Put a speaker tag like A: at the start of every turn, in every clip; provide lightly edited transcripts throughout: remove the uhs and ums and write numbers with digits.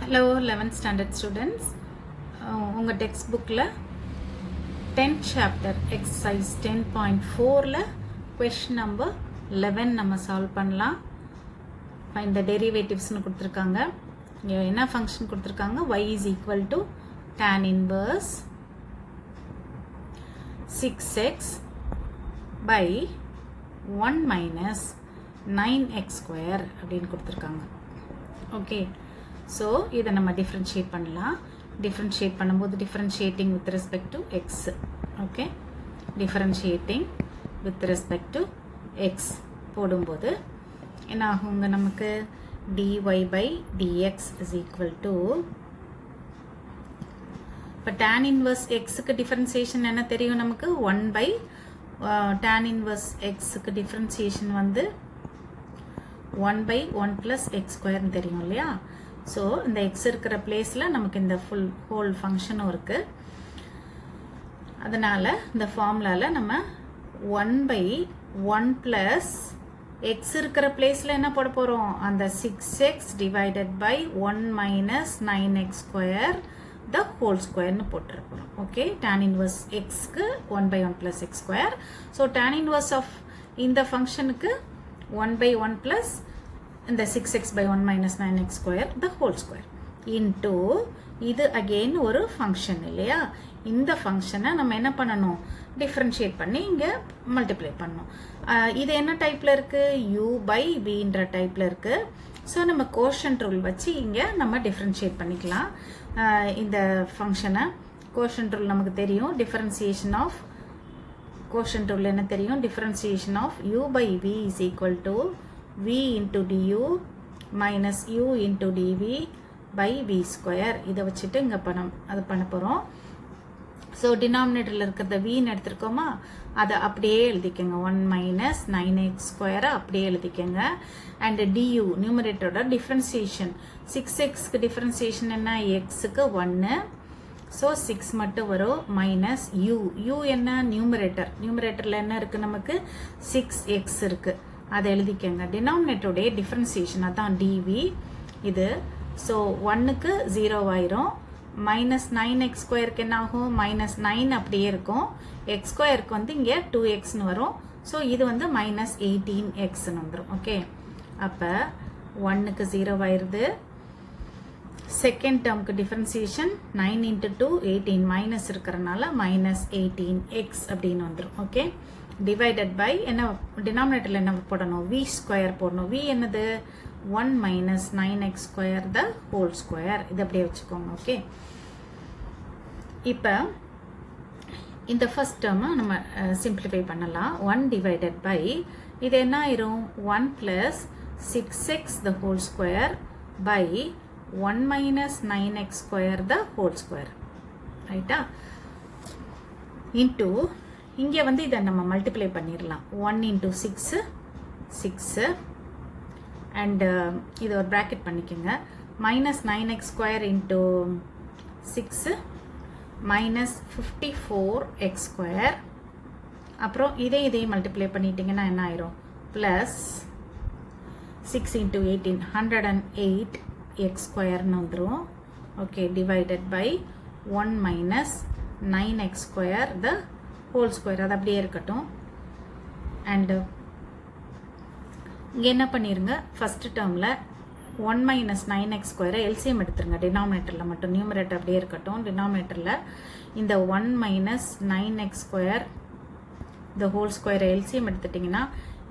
A: Hello 11th standard students. உங்கள் text புக்கில் 10th chapter exercise 10.4ல question number 11 நம்ம solve பண்ணலாம். find the derivatives கொடுத்துருக்காங்க. இங்கே என்ன ஃபங்க்ஷன் கொடுத்துருக்காங்க? y is equal to tan inverse 6x by 1 minus 9x square அப்படின்னு கொடுத்துருக்காங்க. ஓகே, ஸோ இதை நம்ம டிஃப்ரென்ஷியேட் பண்ணலாம். டிஃப்ரென்ஷியேட் பண்ணும்போது differentiating with respect to X. Okay, differentiating with respect to X போடும்போது என்ன ஆகுங்க? நமக்கு dy by dx is equal to, இப்போ tan inverse xக்கு டிஃப்ரென்சியேஷன் என்ன தெரியும் நமக்கு? 1 by tan inverse xக்கு டிஃப்ரென்சியேஷன் வந்து 1 by 1 plus x square தெரியும் இல்லையா? ஸோ இந்த x இருக்கிற பிளேஸில் நமக்கு இந்த ஹோல் ஃபங்க்ஷனும் இருக்கு. அதனால இந்த ஃபார்முலாவில் நம்ம 1 by 1 plus x இருக்கிற பிளேஸில் என்ன போட போகிறோம்? அந்த 6x divided by 1 minus 9x square the whole square னு போட்டுற போகிறோம். Okay, tan inverse xக்கு 1 by 1 plus x square. So tan inverse of இந்த ஃபங்க்ஷனுக்கு 1 by 1 plus இந்த 6x by 1 minus 9x square the whole square into இது again ஒரு function இல்லையா? இந்த ஃபங்க்ஷனை நம்ம என்ன பண்ணணும்? டிஃப்ரென்ஷியேட் பண்ணி இங்கே மல்டிப்ளை பண்ணணும். இது என்ன டைப்பில் இருக்குது? u by vன்ற டைப்பில் இருக்குது. ஸோ நம்ம கோஷன்ட் ரூல் வச்சு இங்கே நம்ம டிஃப்ரென்ஷியேட் பண்ணிக்கலாம். இந்த ஃபங்க்ஷனை கோஷன்ட் ரூல் நமக்கு தெரியும். டிஃபரன்சியேஷன் ஆஃப் கோஷன்ட் ரூல் என்ன தெரியும்? Differentiation of u by v is equal to v into du minus u into dv by v square. இதை வச்சுட்டு இங்கே அது பண்ண போகிறோம். ஸோ டினாமினேட்டரில் இருக்கிறத vன்னு எடுத்துருக்கோமா? அதை அப்படியே எழுதிக்கோங்க. 1 minus 9x ஸ்கொயரை அப்படியே எழுதிக்கோங்க. அண்ட் du நியூமரேட்டரோட டிஃப்ரென்சியேஷன் 6xக்கு டிஃப்ரென்சியேஷன் என்ன? xக்கு 1. ஸோ 6 மட்டும் வரும். மைனஸ் u என்ன? நியூமரேட்டரில் என்ன இருக்குது நமக்கு? 6x இருக்குது. அதை எழுதிக்கங்க. டினாமினேட்டருடைய டிஃப்ரென்சியேஷன் அதான் dv இது. ஸோ 1க்கு 0 ஆயிரும். மைனஸ் 9x ஸ்கொயருக்கு என்ன ஆகும்? மைனஸ் 9 அப்படியே இருக்கும். எக்ஸ் ஸ்கொயருக்கு வந்து இங்கே 2xன்னு வரும். ஸோ இது வந்து மைனஸ் 18xன்னு வந்துடும். ஓகே, அப்போ 1க்கு 0 ஆயிடுது. செகண்ட் டேர்முக்கு டிஃப்ரென்சியேஷன் 9 into 2 18 மைனஸ் இருக்கிறனால மைனஸ் 18x அப்படின்னு வந்துடும். ஓகே, டிவைடட் பை என்ன? டினாமினேட்டரில் என்ன போடணும்? v ஸ்கொயர் போடணும். v என்னது? 1 minus 9x square the whole square. இது அப்படியே வச்சுக்கோங்க. ஓகே, இப்போ இந்த ஃபர்ஸ்ட் டேர்மை நம்ம சிம்பிளிஃபை பண்ணலாம். 1 டிவைடட் பை இது என்ன ஆயிரும்? 1 plus 6x the whole square by 1 minus 9x square the whole square. ரைட்டா? இன்டூ இங்கே வந்து இதை நம்ம மல்டிப்ளை பண்ணிடலாம். 1 into 6 அண்டு இது ஒரு ப்ராக்கெட் பண்ணிக்கோங்க. Minus 9x square into 6 minus 54x square. அப்புறம் இதையும் மல்டிப்ளை பண்ணிட்டீங்கன்னா என்ன ஆயிரும்? ப்ளஸ் 6 into 18 108 x ஸ்கொயர்னு வந்துடும். Okay, divided by 1 minus 9x square the whole square. அது அப்படியே இருக்கட்டும். அண்டு இங்கே என்ன பண்ணிடுங்க? ஃபஸ்ட்டு டேர்மில் 1 மைனஸ் 9x ஸ்கொயரை எல்சிஎம் எடுத்துருங்க. டினாமினேட்டரில் மட்டும். நியூமரேட்டர் அப்படியே இருக்கட்டும். டினாமினேட்டரில் இந்த 1 minus 9x square the whole ஸ்கொயரை எல்சிஎம் எடுத்துட்டிங்கன்னா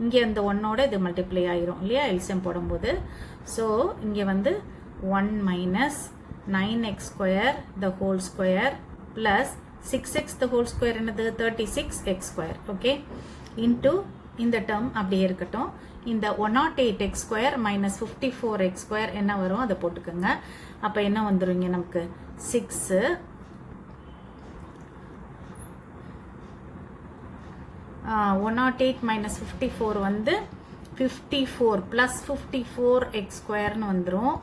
A: இங்கே அந்த 1ஓட இது மல்டிப்ளை ஆயிரும் இல்லையா? எல்சிஎம் போடும்போது. ஸோ இங்கே வந்து 1 minus 9x square the whole square plus 6x the whole square என்னது? 36x square. ஓகே, இன்டூ இந்த டேர்ம் அப்படியே இருக்கட்டும். இந்த 108x square minus 54x square என்ன வரும்? அதை போட்டுக்கோங்க. அப்போ என்ன வந்துடும் இங்கே நமக்கு? 6 108 மைனஸ் 54 வந்து 54 ப்ளஸ் 54x ஸ்கொயர்னு வந்துடும்.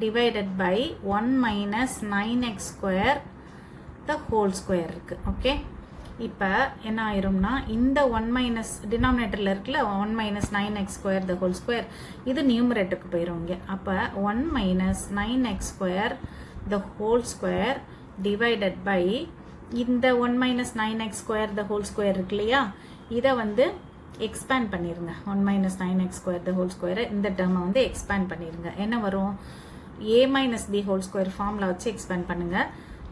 A: Divided by 1 minus 9x square the whole square இருக்குது. ஓகே, இப்போ என்ன ஆயிரும்னா இந்த 1 மைனஸ் டினாமினேட்டரில் இருக்குல்ல 1 minus 9x square the whole square இது நியூமரேட்டருக்கு போயிடும் இங்கே. அப்போ 1 minus 9x square the whole square divided by இந்த 1 minus 9x square the whole square இருக்கு இல்லையா, இதை வந்து எக்ஸ்பேண்ட் பண்ணிடுங்க. 1 minus 9x square the whole ஸ்கொயரை இந்த டேர்மை வந்து எக்ஸ்பேண்ட் பண்ணிடுங்க. என்ன வரும், a minus b whole square formula வச்சு எக்ஸ்பேண்ட் பண்ணுங்கள்.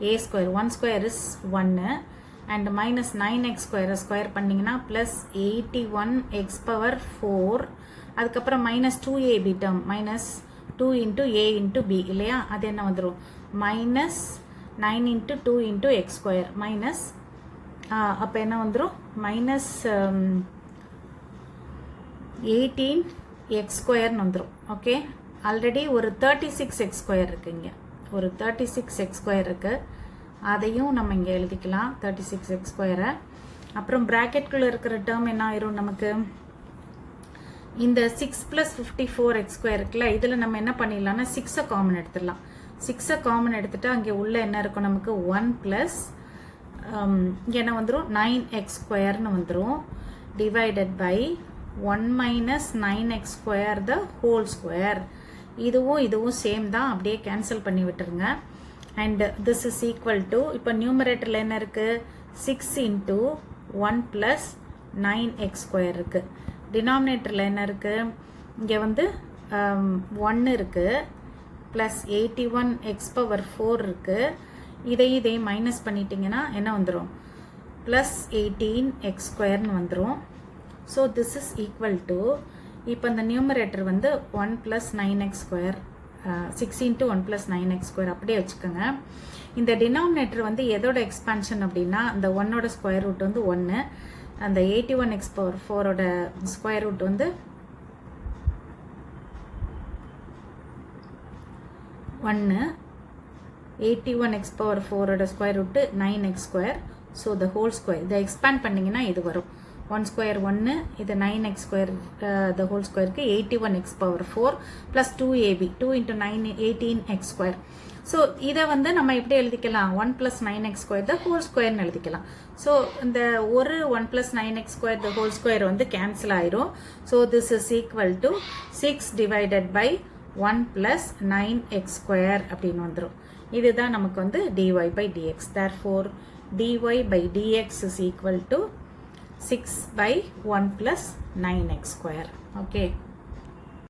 A: a square 1 square is 1 and minus 9x ஸ்கொயரை ஸ்கொயர் பண்ணிங்கன்னா ப்ளஸ் 81x பவர் 4, அதுக்கப்புறம் மைனஸ் 2ab term minus 2 into a into b இல்லையா, அது என்ன வந்துடும் minus 9 into 2 into x square minus அப்போ என்ன வந்துடும் மைனஸ் 18x ஸ்கொயர்னு வந்துடும். ஓகே, ஆல்ரெடி ஒரு 36x ஸ்கொயர் இருக்குது, இங்கே ஒரு 36x ஸ்கொயர் இருக்குது, அதையும் நம்ம இங்கே எழுதிக்கலாம் 36x ஸ்கொயரை. அப்புறம் ப்ராக்கெட்குள்ளே இருக்கிற டேர்ம் என்ன ஆயிரும் நமக்கு, இந்த 6 ப்ளஸ் 54x ஸ்கொயர் இருக்குல்ல, இதில் நம்ம என்ன பண்ணிடலாம்னா 6 காமன் எடுத்துடலாம். 6 காமன் எடுத்துட்டா அங்கே உள்ள என்ன இருக்கும் நமக்கு 1 ப்ளஸ் இங்கே என்ன வந்துடும் 9x ஸ்கொயர்னு வந்துடும் divided by 1 minus 9x square the whole square. இதுவும் சேம் தான், அப்படியே கேன்சல் பண்ணி விட்டுருங்க. And this is equal to இப்போ நியூமரேட்டரில் என்ன இருக்குது 6 இன்ட்டு 1 ப்ளஸ் 9x ஸ்கொயர் இருக்குது. டினாமினேட்டரில் என்ன இருக்குது, இங்கே வந்து 1 இருக்குது ப்ளஸ் 81x பவர் 4 இருக்குது. இதை மைனஸ் பண்ணிட்டீங்கன்னா என்ன வந்துடும் ப்ளஸ் 18x ஸ்கொயர்னு வந்துடும். So this is equal to இப்போ இந்த நியூமரேட்டர் வந்து 1 plus 9x square 6 into 1 plus 9x square அப்படியே வச்சுக்கோங்க. இந்த டினாமினேட்டர் வந்து எதோட எக்ஸ்பான்ஷன் அப்படின்னா அந்த 1ஓட ஸ்கொயர் ரூட் வந்து 1, அந்த 81x பவர் 4ஓட ஸ்கொயர் ரூட் வந்து 1, 81x பவர் 4ஓட square root 9x square. So the whole square இதை எக்ஸ்பேண்ட் பண்ணிங்கன்னா இது வரும் 1 ஸ்கொயர் 1, இது 9x ஸ்கொயர் த ஹோல் ஸ்கொயருக்கு 81x power 4 plus 2ab 2 into 9 18x square. So இதை வந்து நம்ம எப்படி எழுதிக்கலாம் 1 plus 9x square the whole ஸ்கொயர்னு எழுதிக்கலாம். ஸோ இந்த ஒரு 1 plus 9x square the whole square வந்து கேன்சல் ஆயிரும். So this is equal to 6 divided by 1 plus 9x square அப்படின்னு வந்துடும். இதுதான் நமக்கு வந்து dy by dx. Therefore dy by dx is equal to 6 by 1 plus 9x square. Okay.